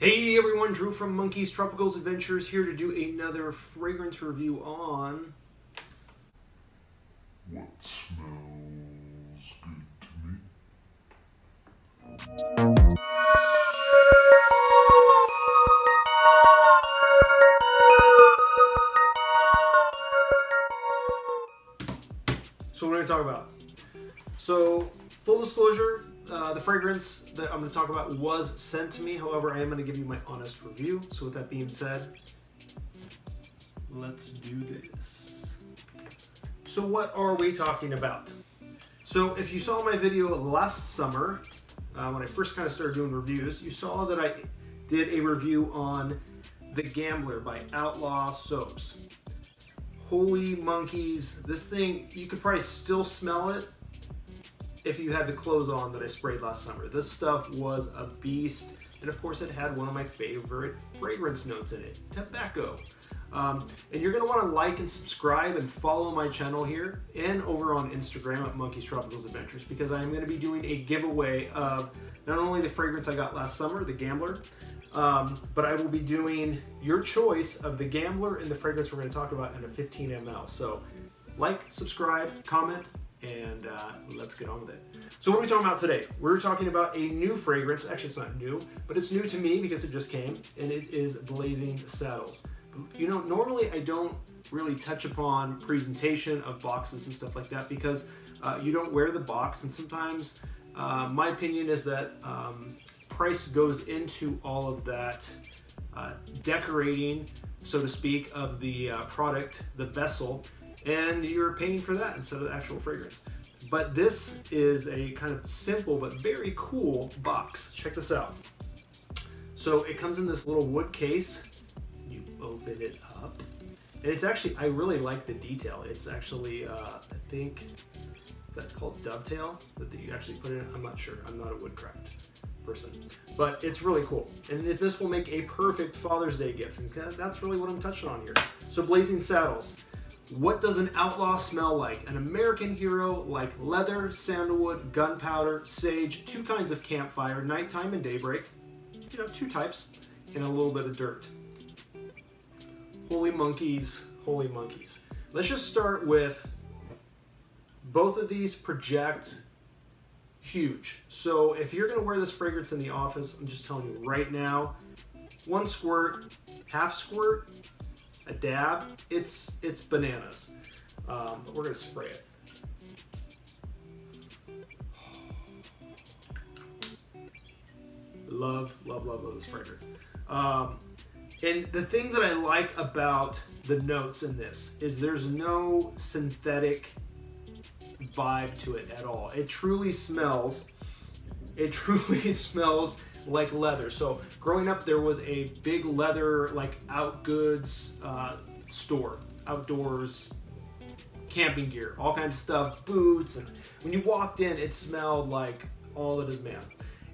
Hey everyone, Drew from Monkey's Tropicals Adventures here to do another fragrance review on what smells good to me. So what are we going to talk about? So full disclosure, the fragrance that I'm going to talk about was sent to me. However, I am going to give you my honest review. So with that being said, let's do this. So what are we talking about? So if you saw my video last summer, when I first kind of started doing reviews, you saw that I did a review on The Gambler by Outlaw Soaps. Holy monkeys, this thing, you could probably still smell it if you had the clothes on that I sprayed last summer. This stuff was a beast, and of course it had one of my favorite fragrance notes in it, tobacco. And you're gonna wanna like and subscribe and follow my channel here and over on Instagram at Monkey's Tropicals Adventures, because I am gonna be doing a giveaway of not only the fragrance I got last summer, The Gambler, but I will be doing your choice of The Gambler and the fragrance we're gonna talk about in a 15 ml. So like, subscribe, comment, and let's get on with it. So what are we talking about today? We're talking about a new fragrance. Actually, it's not new, but it's new to me because it just came, and it is Blazing Saddles. You know, normally I don't really touch upon presentation of boxes and stuff like that because you don't wear the box, and sometimes my opinion is that price goes into all of that decorating, so to speak, of the product, the vessel, and you're paying for that instead of the actual fragrance. But this is a kind of simple but very cool box. Check this out. So it comes in this little wood case. You open it up, and it's actually, I really like the detail. It's actually, I think, is that called dovetail that you actually put in? I'm not sure. I'm not a woodcraft person, but it's really cool. And this will make a perfect Father's Day gift, and that's really what I'm touching on here. So Blazing Saddles. What does an outlaw smell like? An American hero like leather, sandalwood, gunpowder, sage, two kinds of campfire, nighttime and daybreak, you know, two types, and a little bit of dirt. Holy monkeys, holy monkeys. Let's just start with both of these project huge. So if you're gonna wear this fragrance in the office, I'm just telling you right now, one squirt, half squirt, a dab, it's bananas. But we're gonna spray it. Love, love, love, love this fragrance. And the thing that I like about the notes in this is there's no synthetic vibe to it at all. It truly smells like leather. So growing up, there was a big leather, like outgoods store, outdoors camping gear, all kinds of stuff, boots, and when you walked in, it smelled like all that is man.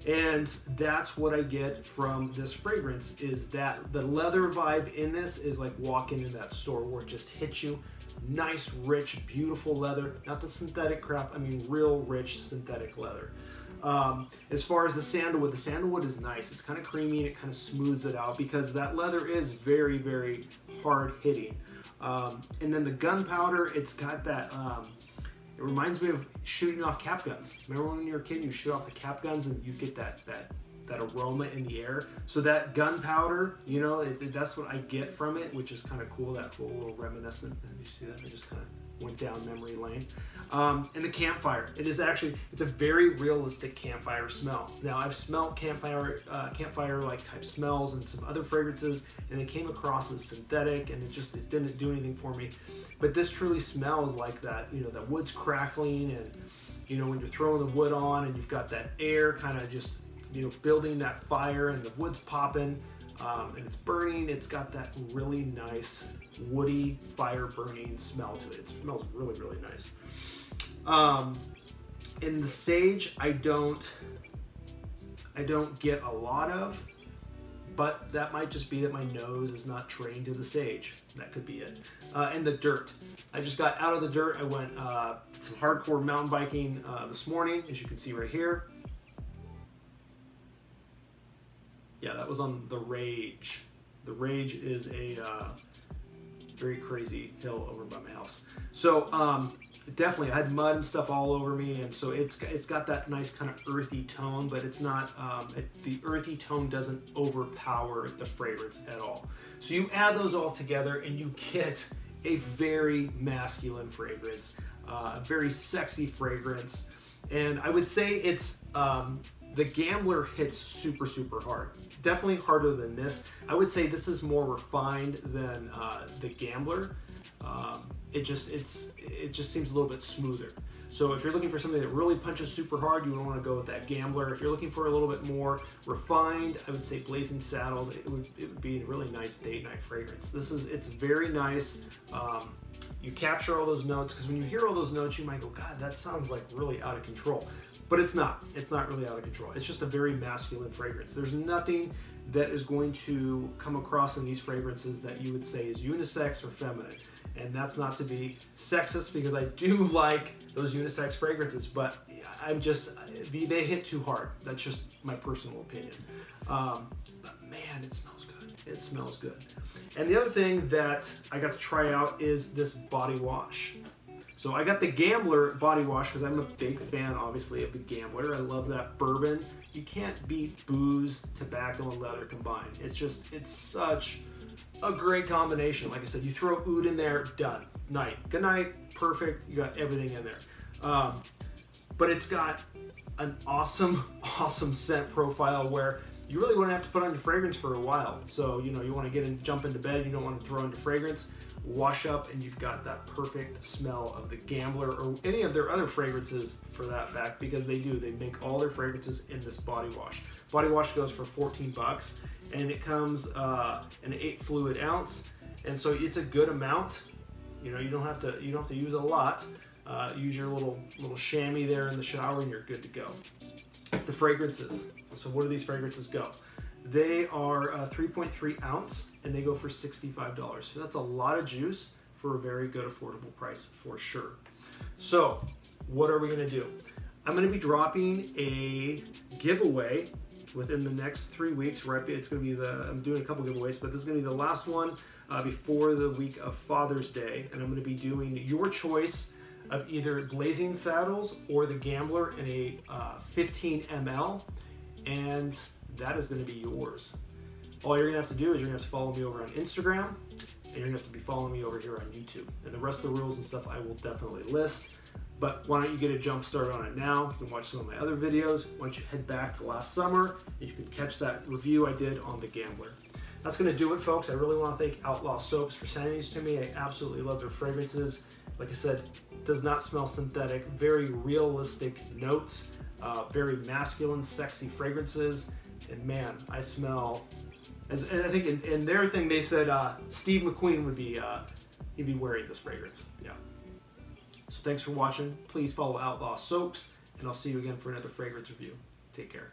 And that's what I get from this fragrance, is that the leather vibe in this is like walking in that store where it just hits you. Nice, rich, beautiful leather, not the synthetic crap, I mean real rich synthetic leather. As far as the sandalwood is nice. It's kind of creamy and it kind of smooths it out because that leather is very, very hard hitting. And then the gunpowder, it's got that, it reminds me of shooting off cap guns. Remember when you were a kid, you shoot off the cap guns and you get that aroma in the air? So that gunpowder, you know, that's what I get from it, which is kind of cool, that cool little reminiscent. Did you see that? I just kind of went down memory lane. And the campfire, it's a very realistic campfire smell. Now I've smelled campfire like type smells and some other fragrances, and it came across as synthetic, and it didn't do anything for me. But this truly smells like that, you know, that wood's crackling, and you know, when you're throwing the wood on and you've got that air kind of just, you know, building that fire, and the wood's popping, and it's burning. It's got that really nice woody fire burning smell to it. It smells really, really nice. In the sage, I don't get a lot of, but that might just be that my nose is not trained to the sage. That could be it. And the dirt. I just got out of the dirt. I went some hardcore mountain biking this morning, as you can see right here. Yeah, that was on the Rage. The Rage is a very crazy hill over by my house. So definitely, I had mud and stuff all over me, and so it's got that nice kind of earthy tone, but it's not, the earthy tone doesn't overpower the fragrance at all. So you add those all together and you get a very masculine fragrance, a very sexy fragrance. And I would say it's, the Gambler hits super, super hard. Definitely harder than this. I would say this is more refined than the Gambler. It just seems a little bit smoother. So if you're looking for something that really punches super hard, you would want to go with that Gambler. If you're looking for a little bit more refined, I would say Blazing Saddles. It would be a really nice date night fragrance. It's very nice. You capture all those notes, because when you hear all those notes, you might go, God, that sounds like really out of control. But it's not. It's not really out of control. It's just a very masculine fragrance. There's nothing that is going to come across in these fragrances that you would say is unisex or feminine. And that's not to be sexist, because I do like those unisex fragrances, but they hit too hard. That's just my personal opinion. But man, it smells good. It smells good. And the other thing that I got to try out is this body wash. So I got the Gambler body wash because I'm a big fan, obviously, of the Gambler. I love that bourbon. You can't beat booze, tobacco, and leather combined. It's such a great combination. Like I said, you throw oud in there, done. Night. Good night, perfect. You got everything in there. But it's got an awesome, awesome scent profile where you really wouldn't have to put on your fragrance for a while. So, you know, you want to jump into bed, you don't want to throw on your fragrance, wash up, and you've got that perfect smell of the Gambler or any of their other fragrances for that fact, because they make all their fragrances in this body wash. Body wash goes for 14 bucks, and it comes in an 8 fluid ounce, and so it's a good amount. You know, you don't have to use a lot. Use your little chamois there in the shower, and you're good to go. The fragrances. So what do these fragrances go? They are 3.3 ounce, and they go for $65. So that's a lot of juice for a very good affordable price for sure. So what are we gonna do? I'm gonna be dropping a giveaway within the next 3 weeks. Right, it's gonna be I'm doing a couple giveaways, but this is gonna be the last one before the week of Father's Day, and I'm gonna be doing your choice of either Blazing Saddles or the Gambler in a 15 ml, and that is going to be yours. All you're going to have to do is you're going to have to follow me over on Instagram, and you're going to have to be following me over here on YouTube. And the rest of the rules and stuff I will definitely list, but why don't you get a jump start on it now? You can watch some of my other videos. Why don't you head back to last summer, and you can catch that review I did on the Gambler. That's going to do it, folks. I really want to thank Outlaw Soaps for sending these to me. I absolutely love their fragrances. Like I said, does not smell synthetic, very realistic notes, very masculine, sexy fragrances, and man, I smell, and I think in their thing they said Steve McQueen would be, he'd be wearing this fragrance, yeah. So thanks for watching. Please follow Outlaw Soaps, and I'll see you again for another fragrance review. Take care.